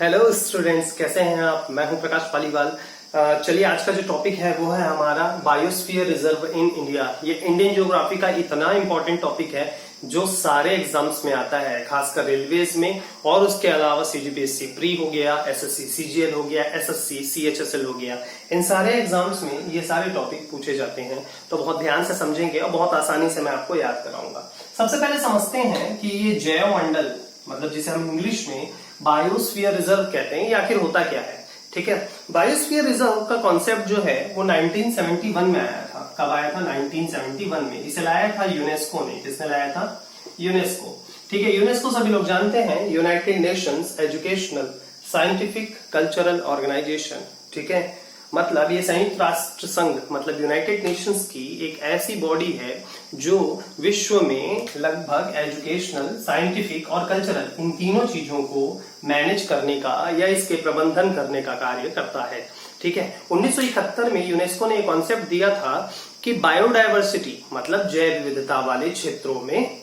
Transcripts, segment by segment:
Hello students, कैसे हैं आप। मैं हूं प्रकाश पालीवाल। चलिए, आज का जो टॉपिक है वो है हमारा बायोस्फीयर रिजर्व इन इंडिया। ये इंडियन ज्योग्राफी का इतना इंपॉर्टेंट टॉपिक है जो सारे एग्जाम्स में आता है, खासकर रेलवेज में, और उसके अलावा सीजीपीएससी प्री हो गया, एसएससी सीजीएल हो गया, एसएससी सीएचएसएल हो गया। इन सारे एग्जाम्स में ये सारे टॉपिक पूछे जाते हैं, तो बहुत ध्यान से समझेंगे और बहुत आसानी से मैं आपको याद कराऊंगा। सबसे पहले समझते हैं कि ये जैवमंडल, मतलब जिसे हम इंग्लिश में बायोस्फीयर रिजर्व कहते हैं, ये आखिर होता क्या है। ठीक है, बायोस्फीयर रिजर्व का कॉन्सेप्ट जो है वो 1971 में आया था। कब आया था? 1971 में। इसे लाया था यूनेस्को ने। किसने लाया था? यूनेस्को। ठीक है, यूनेस्को सभी लोग जानते हैं, United Nations Educational Scientific Cultural Organisation. ठीक है, मतलब ये संयुक्त राष्ट्र संघ, मतलब यूनाइटेड नेशंस की एक ऐसी बॉडी है जो विश्व में लगभग एजुकेशनल, साइंटिफिक और कल्चरल, इन तीनों चीजों को मैनेज करने का या इसके प्रबंधन करने का कार्य करता है। ठीक है, 1971 में यूनेस्को ने एक कॉन्सेप्ट दिया था कि बायोडायवर्सिटी, मतलब जैव विविधता वाले क्षेत्रों में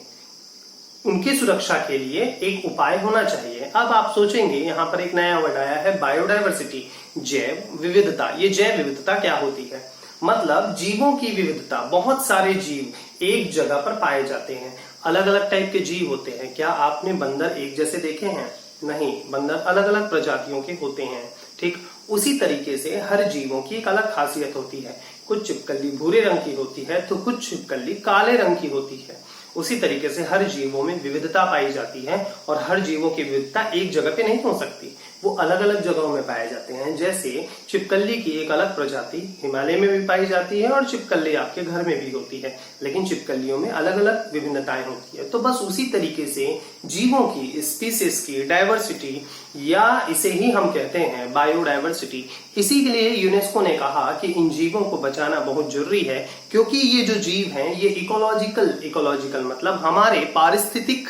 उनकी सुरक्षा के लिए एक उपाय होना चाहिए। अब आप सोचेंगे, यहां पर एक नया वर्ड आया है, बायोडायवर्सिटी, जैव विविधता। ये जैव विविधता क्या होती है? मतलब जीवों की विविधता। बहुत सारे जीव एक जगह पर पाए जाते हैं, अलग अलग टाइप के जीव होते हैं। क्या आपने बंदर एक जैसे देखे हैं? नहीं, बंदर अलग अलग प्रजातियों के होते हैं। ठीक, उसी तरीके से हर जीवों की एक अलग खासियत होती है। कुछ छिपकली भूरे रंग की होती है तो कुछ छिपकली काले रंग की होती है। उसी तरीके से हर जीवों में विविधता पाई जाती है, और हर जीवों की विविधता एक जगह पे नहीं हो सकती, वो अलग अलग जगहों में पाए जाते हैं। जैसे छिपकली की एक अलग प्रजाति हिमालय में भी पाई जाती है और छिपकली आपके घर में भी होती है, लेकिन छिपकलियों में अलग अलग विभिन्नताएं होती है। तो बस उसी तरीके से जीवों की, स्पीसीज की डाइवर्सिटी, या इसे ही हम कहते हैं बायोडाइवर्सिटी, इसी के लिए यूनेस्को ने कहा कि इन जीवों को बचाना बहुत जरूरी है, क्योंकि ये जो जीव हैं ये इकोलॉजिकल मतलब हमारे पारिस्थितिक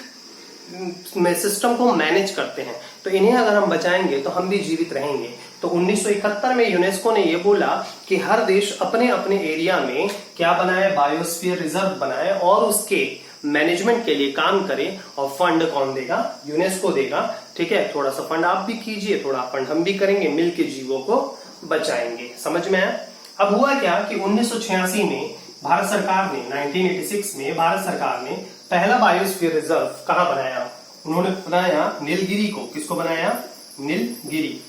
में सिस्टम को मैनेज करते हैं। तो इन्हें अगर हम बचाएंगे तो हम भी जीवित रहेंगे। तो 1971 में यूनेस्को ने यह बोला कि हर देश अपने अपने एरिया में क्या बनाए? बायोस्फीयर रिजर्व बनाए, और उसके मैनेजमेंट के लिए काम करे। और फंड कौन देगा? यूनेस्को देगा। ठीक है, थोड़ा सा फंड आप भी कीजिए, थोड़ा फंड हम भी करेंगे, मिलके जीवों को बचाएंगे। समझ में आया? अब हुआ क्या कि 1986 में भारत सरकार ने, 1986 में भारत सरकार ने पहला बायोस्फीयर रिजर्व कहां बनाया? उन्होंने बनाया नीलगिरी को। किसको बनाया? नीलगिरी।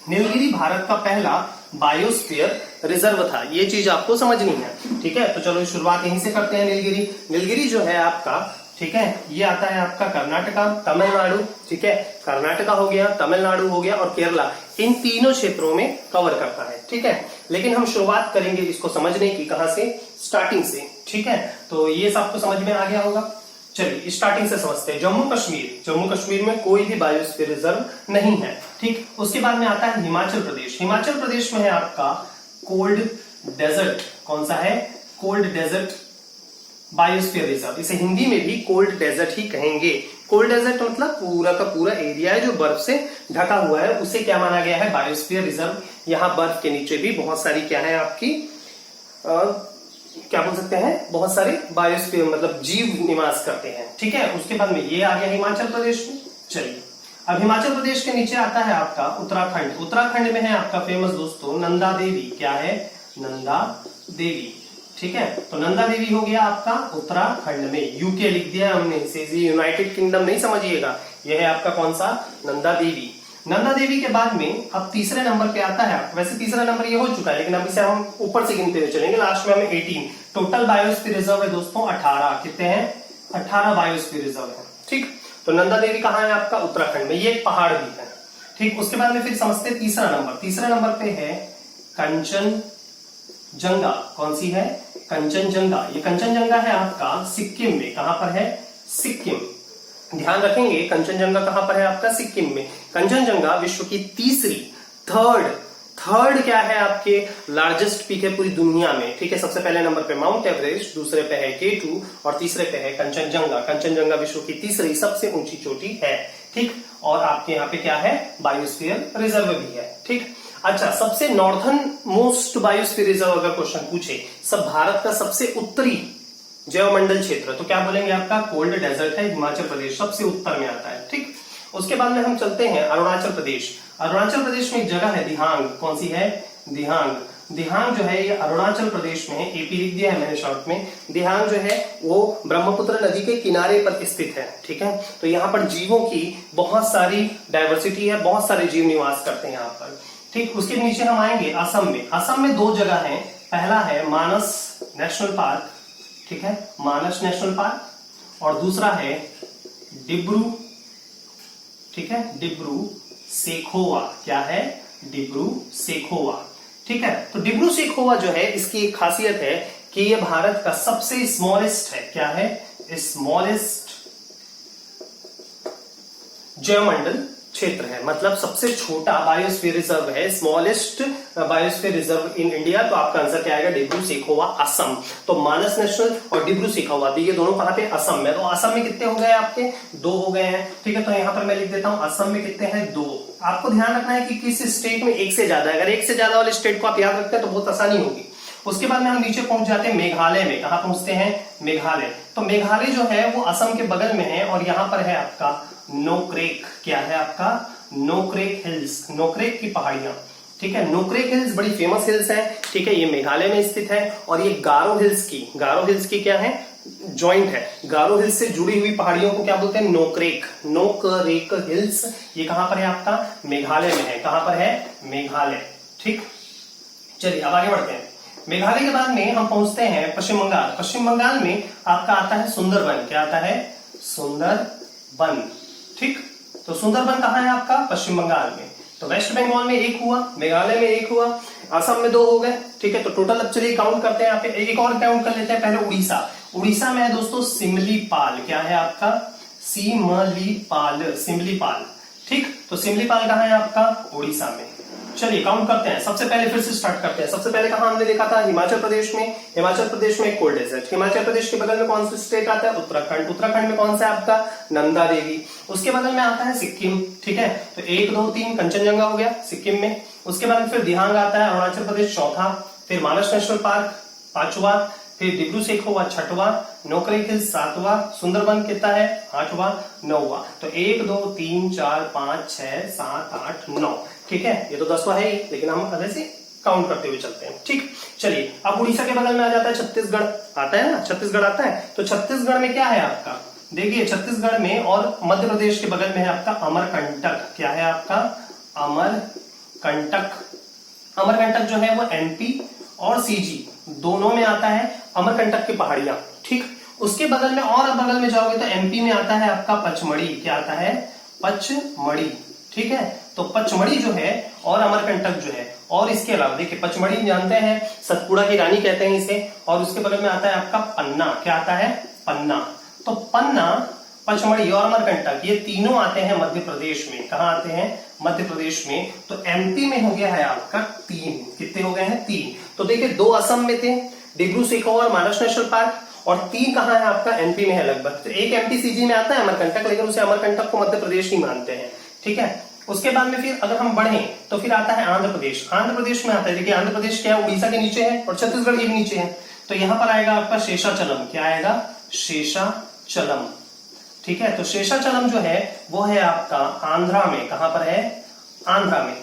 नीलगिरी भारत का पहला बायोस्फीयर रिजर्व था। ये चीज आपको समझनी है। ठीक है, तो चलो शुरुआत यहीं से करते हैं। नीलगिरी, नीलगिरी जो है आपका, ठीक है, ये आता है आपका कर्नाटका, तमिलनाडु। ठीक है, कर्नाटका हो गया, तमिलनाडु हो गया और केरला, इन तीनों क्षेत्रों में कवर करता है। ठीक है, लेकिन हम शुरुआत करेंगे इसको समझने की, कहां से? स्टार्टिंग से। ठीक है, तो ये सबको समझ में आ गया होगा। चलिए स्टार्टिंग से समझते हैं। जम्मू कश्मीर, जम्मू कश्मीर में कोई भी बायोस्फीयर रिजर्व नहीं है। ठीक, उसके बाद में आता है हिमाचल प्रदेश। हिमाचल प्रदेश में है आपका कोल्ड डेजर्ट। कौन सा है? Cold desert biosphere reserve. इसे हिंदी में भी कोल्ड डेजर्ट ही कहेंगे। कोल्ड डेजर्ट मतलब पूरा का पूरा एरिया है जो बर्फ से ढका हुआ है, उसे क्या माना गया है? Biosphere reserve. यहाँ बर्फ के नीचे भी बहुत सारी क्या है आपकी क्या बोल सकते हैं, बहुत सारे बायोस्फीयर मतलब जीव निवास करते हैं। ठीक है, उसके बाद में ये आ गया हिमाचल प्रदेश में। चलिए, अब हिमाचल प्रदेश के नीचे आता है आपका उत्तराखंड। उत्तराखंड में है आपका फेमस दोस्तों नंदा देवी। क्या है? नंदा देवी। ठीक है, तो नंदा देवी हो गया आपका उत्तराखंड में। यूके लिख दिया हमने, इसे यूनाइटेड किंगडम नहीं समझिएगा। यह है आपका कौन सा? नंदा देवी। नंदा देवी के बाद में अब तीसरे नंबर पे आता है, वैसे तीसरा नंबर ये हो चुका है, लेकिन अब इसे हम ऊपर से गिनते हुए चलेंगे। लास्ट में हमें 18 टोटल बायोस्फीयर रिजर्व है दोस्तों। 18 कितने हैं? 18 बायोस्फीयर रिजर्व है। ठीक, तो नंदा देवी कहाँ है आपका? उत्तराखंड में। ये एक पहाड़ भी है। ठीक, उसके बाद में फिर समझते हैं तीसरा नंबर। तीसरा नंबर पे है कंचनजंगा। कौन सी है? कंचनजंगा। ये कंचनजंगा है आपका सिक्किम में। कहां पर है? सिक्किम। ध्यान रखेंगे, कंचनजंगा कहां पर है आपका? सिक्किम में। कंचनजंगा विश्व की तीसरी, थर्ड क्या है आपके? लार्जेस्ट पीक है पूरी दुनिया में। ठीक है, सबसे पहले नंबर पे माउंट एवरेस्ट, दूसरे पे है K2 और तीसरे पे है कंचनजंगा। कंचनजंगा विश्व की तीसरी सबसे ऊंची चोटी है। ठीक, और आपके यहाँ पे क्या है? बायोस्फीयर रिजर्व भी है। ठीक, अच्छा, सबसे नॉर्थन मोस्ट बायोस्फीयर रिजर्व अगर क्वेश्चन पूछे, सब भारत का सबसे उत्तरी जैवमंडल क्षेत्र, तो क्या बोलेंगे? आपका कोल्ड डेजर्ट है, हिमाचल प्रदेश सबसे उत्तर में आता है। ठीक, उसके बाद में हम चलते हैं अरुणाचल प्रदेश। अरुणाचल प्रदेश में एक जगह है दिहांग, कौन सी है? दिहांग। दिहांग जो है ये अरुणाचल प्रदेश में है, एपी लिख दिया है मैंने शॉर्ट में। दिहांग जो है वो ब्रह्मपुत्र नदी के किनारे पर स्थित है, ठीक है। तो यहाँ पर जीवों की बहुत सारी डायवर्सिटी है, बहुत सारे जीव निवास करते हैं यहाँ पर, ठीक। उसके नीचे हम आएंगे असम में। असम में दो जगह है, पहला है मानस नेशनल पार्क, ठीक है, मानस नेशनल पार्क, और दूसरा है डिब्रू, ठीक है, डिब्रू सेखोवा। क्या है? डिब्रू सेखोवा, ठीक है। तो डिब्रू सेखोवा जो है इसकी एक खासियत है कि ये भारत का सबसे स्मॉलेस्ट है। क्या है? स्मॉलेस्ट जैवमंडल क्षेत्र है, मतलब सबसे छोटा बायोस्फीयर रिजर्व है, smallest biosphere reserve in India. तो आपका आंसर क्या आएगा? डिब्रू सेखोवा, असम। तो मानस नेशनल और डिब्रू सेखोवा, ये दोनों कहां पे? असम में। तो असम में कितने हो गए आपके? 2 हो गए हैं, ठीक है। तो यहां पर मैं लिख देता हूं असम में कितने हैं? 2। आपको ध्यान रखना है कि किस स्टेट में एक से ज्यादा है। अगर एक से ज्यादा वाले स्टेट को आप याद रखते हैं तो बहुत आसानी होगी। उसके बाद में हम नीचे पहुंच जाते हैं मेघालय में। कहां पहुंचते हैं? मेघालय। तो मेघालय जो है वो असम के बगल में है, और यहां पर है आपका नोक्रेक। क्या है आपका? नोक्रेक हिल्स, नोक्रेक की पहाड़ियां, ठीक है। नोक्रेक हिल्स बड़ी फेमस हिल्स है, ठीक है। ये मेघालय में स्थित है, और ये गारो हिल्स की क्या है? जॉइंट है। गारो हिल्स से जुड़ी हुई पहाड़ियों को क्या बोलते हैं? नोक्रेक हिल्स। ये कहां पर है आपका? मेघालय में है। कहां पर है? मेघालय, ठीक। चलिए अब आगे बढ़ते हैं। मेघालय के बाद में हम पहुंचते हैं पश्चिम बंगाल। पश्चिम बंगाल में आपका आता है सुंदरबन। क्या आता है? सुंदरबन, ठीक। तो सुंदरबन कहां है आपका? पश्चिम बंगाल में। तो वेस्ट बंगाल में 1 हुआ, मेघालय में 1 हुआ, असम में 2 हो गए, ठीक है। तो टोटल अब चलिए काउंट करते हैं। यहाँ पे एक और काउंट कर लेते हैं। पहले उड़ीसा। उड़ीसा में है दोस्तों सिमलीपाल। क्या है आपका? सिमलीपाल, ठीक। तो सिमलीपाल कहां है आपका? उड़ीसा में। चलिए काउंट करते हैं। सबसे पहले फिर से स्टार्ट करते हैं। सबसे पहले कहां हमने देखा था? हिमाचल प्रदेश में। हिमाचल प्रदेश में कोल्ड डेजर्ट। हिमाचल प्रदेश के बगल में कौन सा स्टेट आता है? उत्तराखंड। उत्तराखंड में कौन सा है आपका? नंदा देवी। उसके बगल में आता है सिक्किम, ठीक है। तो 1 2 3 कंचनजंगा हो गया सिक्किम में। उसके बाद फिर दिहांग आता है, अरुणाचल प्रदेश चौथा, फिर मानस नेशनल पार्क 5वां, फिर डिब्रू सेखोवा 6वां, नोक्रेक हिल्स 7वां, सुंदरबन कितना है? 8वां, 9वां। तो 1 2 3 4 5 6 7 8 9, ठीक है। ये तो 10वां है ही, लेकिन हम ऐसे काउंट करते हुए चलते हैं, ठीक। चलिए अब उड़ीसा के बगल में आ जाता है छत्तीसगढ़। आता है ना? छत्तीसगढ़ आता है। तो छत्तीसगढ़ में क्या है आपका? देखिए छत्तीसगढ़ में और मध्य प्रदेश के बगल में है आपका अमरकंटक। क्या है आपका? अमरकंटक। अमरकंटक जो है वो एमपी और सीजी दोनों में आता है, अमरकंटक की पहाड़ियां, ठीक। उसके बगल में और बगल में जाओगे तो एमपी में आता है आपका पचमढ़ी। क्या आता है? पचमढ़ी, ठीक है। तो पचमढ़ी जो है और अमरकंटक जो है, और इसके अलावा देखिए पचमढ़ी जानते हैं सतपुड़ा की रानी कहते हैं इसे, और उसके बगल में आता है आपका पन्ना। क्या आता है? पन्ना। तो पन्ना, पचमढ़ी और अमरकंटक ये तीनों आते हैं मध्य प्रदेश में। कहां आते हैं? मध्य प्रदेश में। तो एमपी में हो गया है आपका 3। कितने हो गए हैं? 3। तो देखिए 2 असम में थे, डिब्रू सेखोवा और मानस नेशनल पार्क, और 3 कहां है आपका? एमपी में है लगभग। तो एक एमपी सीजी में आता है अमरकंटक, लेकिन उसे अमरकंटक को मध्य प्रदेश नहीं मानते हैं, ठीक है। उसके बाद में फिर अगर हम बढ़े तो फिर आता है आंध्र प्रदेश। आंध्र प्रदेश में आता है, देखिए आंध्र प्रदेश क्या है? उड़ीसा के नीचे है, और छत्तीसगढ़ ये भी नीचे है। तो यहां पर आएगा आपका शेषाचलम। क्या आएगा? शेषाचलम, ठीक है। तो शेषाचलम जो है वो है आपका आंध्रा में। कहां पर है? आंध्रा में,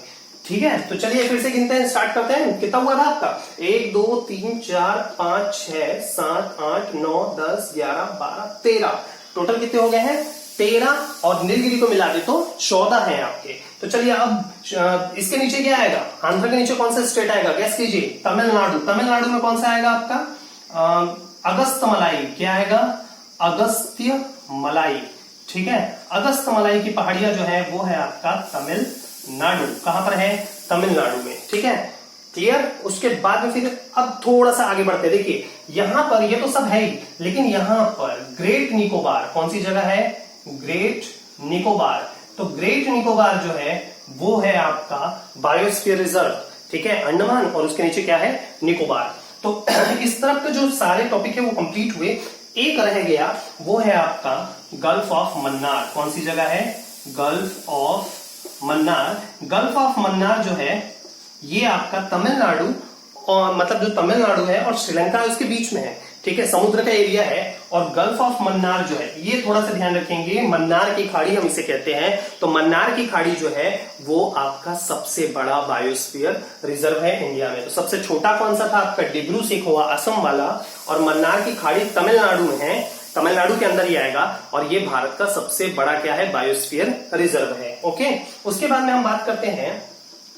ठीक है। तो चलिए फिर से गिनते हैं, स्टार्ट करते हैं। कितना हुआ था आपका? 1 2 3 4 5 6 7 8 9 10 11 12 13। टोटल कितने हो गए हैं? 13, और नीलगिरी को मिला दे तो 14 है आपके। तो चलिए अब इसके नीचे क्या आएगा? आंध्र के नीचे कौन सा स्टेट आएगा? गैस कीजिए। तमिलनाडु। तमिलनाडु में कौन सा आएगा आपका? अगस्त मलाई। क्या आएगा? अगस्त्य मलाई, ठीक है। अगस्त मलाई की पहाड़ियां जो है वो है आपका तमिलनाडु। कहां पर है? तमिलनाडु में, ठीक है। क्लियर? उसके बाद में फिर अब थोड़ा सा आगे बढ़ते हैं। देखिए यहां पर ये तो सब है ही, लेकिन यहां पर ग्रेट निकोबार, कौन सी जगह है? ग्रेट निकोबार। तो ग्रेट निकोबार जो है वो है आपका बायोस्फीयर रिजर्व, ठीक है, अंडमान, और उसके नीचे क्या है? निकोबार। तो इस तरफ के जो सारे टॉपिक है वो कंप्लीट हुए। एक रह गया, वो है आपका गल्फ ऑफ मन्नार। कौन सी जगह है? Gulf of Mannar. Gulf of Mannar जो है ये आपका तमिलनाडु, और मतलब जो तमिलनाडु है और श्रीलंका है उसके बीच में है, ठीक है, समुद्र का एरिया है। और गल्फ ऑफ मन्नार जो है, ये थोड़ा सा ध्यान रखेंगे, मन्नार की खाड़ी हम इसे कहते हैं। तो मन्नार की खाड़ी जो है वो आपका सबसे बड़ा बायोस्फीयर रिजर्व है इंडिया में। तो सबसे छोटा कौन सा था आपका, डिब्रू सेखोवा असम वाला, और मन्नार की खाड़ी तमिलनाडु में है, तमिलनाडु के अंदर ही आएगा। और ये भारत का सबसे बड़ा क्या है, बायोस्फीयर रिजर्व है। ओके, उसके बाद में हम बात करते हैं,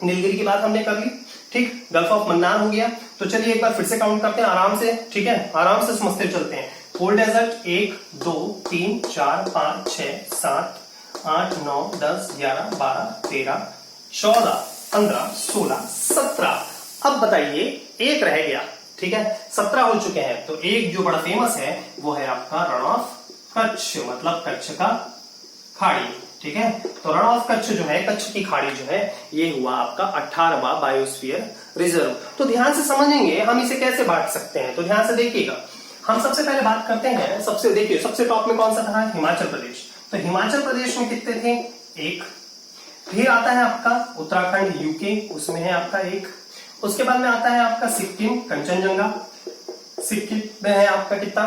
नीलगिरी की बात हमने कर ली, ठीक, गल्फ ऑफ मन्नार हो गया। तो चलिए एक बार फिर से काउंट करते हैं आराम से, ठीक है, आराम से समझते चलते हैं। कोल डेजर्ट 1 2 3 4 5 6 7 8 9 10 11 12 13 14 15 16 17। अब बताइए एक रह गया, ठीक है, 17 हो चुके हैं। तो एक जो बड़ा फेमस है वो है आपका रण ऑफ कच्छ, मतलब कच्छ का खाड़ी, ठीक है। तो रण ऑफ कच्छ जो है, कच्छ की खाड़ी जो है, ये हुआ आपका 18वां बायोस्फीयर रिजर्व। तो ध्यान से समझेंगे हम इसे कैसे बांट सकते हैं, तो ध्यान से देखिएगा। हम सबसे पहले बात करते हैं, देखिए सबसे टॉप में कौन सा था, हिमाचल प्रदेश। तो हिमाचल प्रदेश में कितने थे, एक। फिर आता है आपका उत्तराखंड यूके, उसमें है आपका एक। उसके बाद में आता है आपका सिक्किम, कंचनजंगा, सिक्किम में है आपका कितना,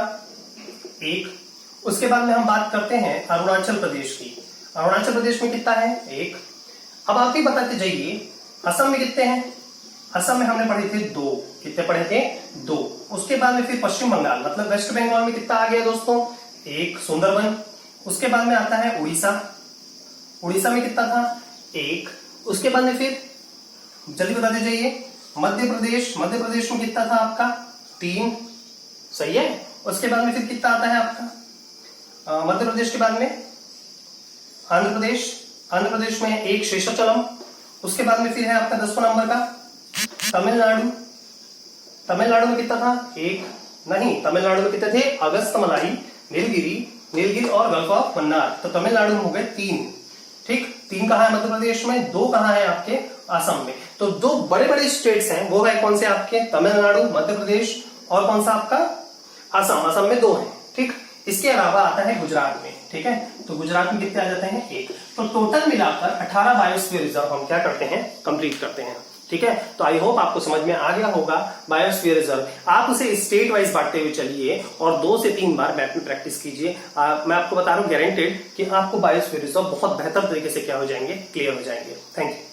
एक। उसके बाद में हम बात करते हैं अरुणाचल प्रदेश की, अरुणाचल प्रदेश में कितना है, एक। अब आप ही बताते जाइए असम में कितने हैं, असम में हमने पढ़े थे 2, कितने पढ़े थे, 2। उसके बाद में फिर पश्चिम बंगाल मतलब वेस्ट बंगाल में कितना आ गया दोस्तों, एक, सुंदरबन। उसके बाद में आता है उड़ीसा, उड़ीसा में कितना था, एक। उसके बाद में फिर जल्दी बताते जाइए, मध्य प्रदेश, मध्य प्रदेश में कितना था आपका, 3, सही है। उसके बाद में फिर कितना आता है आपका मध्य प्रदेश के बाद में आंध्र प्रदेश, आंध्र प्रदेश में एक, शेषाचलम। उसके बाद में फिर है आपका 10वां नंबर का तमिलनाडु, तमिलनाडु में कितना था, एक, नहीं, तमिलनाडु में कितने थे, अगस्त मलाई, नीलगिरी, नीलगिरी और गल्फ ऑफ मन्नार। तो तमिलनाडु में हो गए 3, ठीक। 3 कहाँ है मध्य प्रदेश में, 2 कहाँ है आपके असम में। तो 2 बड़े बड़े स्टेट्स हैं, वो है कौन से आपके, तमिलनाडु, मध्य प्रदेश, और कौन सा आपका असम, असम में 2 हैं, ठीक। इसके अलावा आता है गुजरात में, ठीक है। तो गुजरात में कितने आ जाते हैं, 1। तो टोटल मिलाकर 18 बायोस्फीयर रिजर्व हम क्या करते हैं, कंप्लीट करते हैं, ठीक है। तो आई होप आपको समझ में आ गया होगा बायोस्फीयर रिजर्व। आप उसे स्टेट वाइज बांटते हुए चलिए और 2 से 3 बार बैठ में प्रैक्टिस कीजिए। मैं आपको बता रहा हूं गारंटेड कि आपको बायोस्फीयर रिजर्व बहुत बेहतर तरीके से क्या हो जाएंगे, क्लियर हो जाएंगे। Thank you.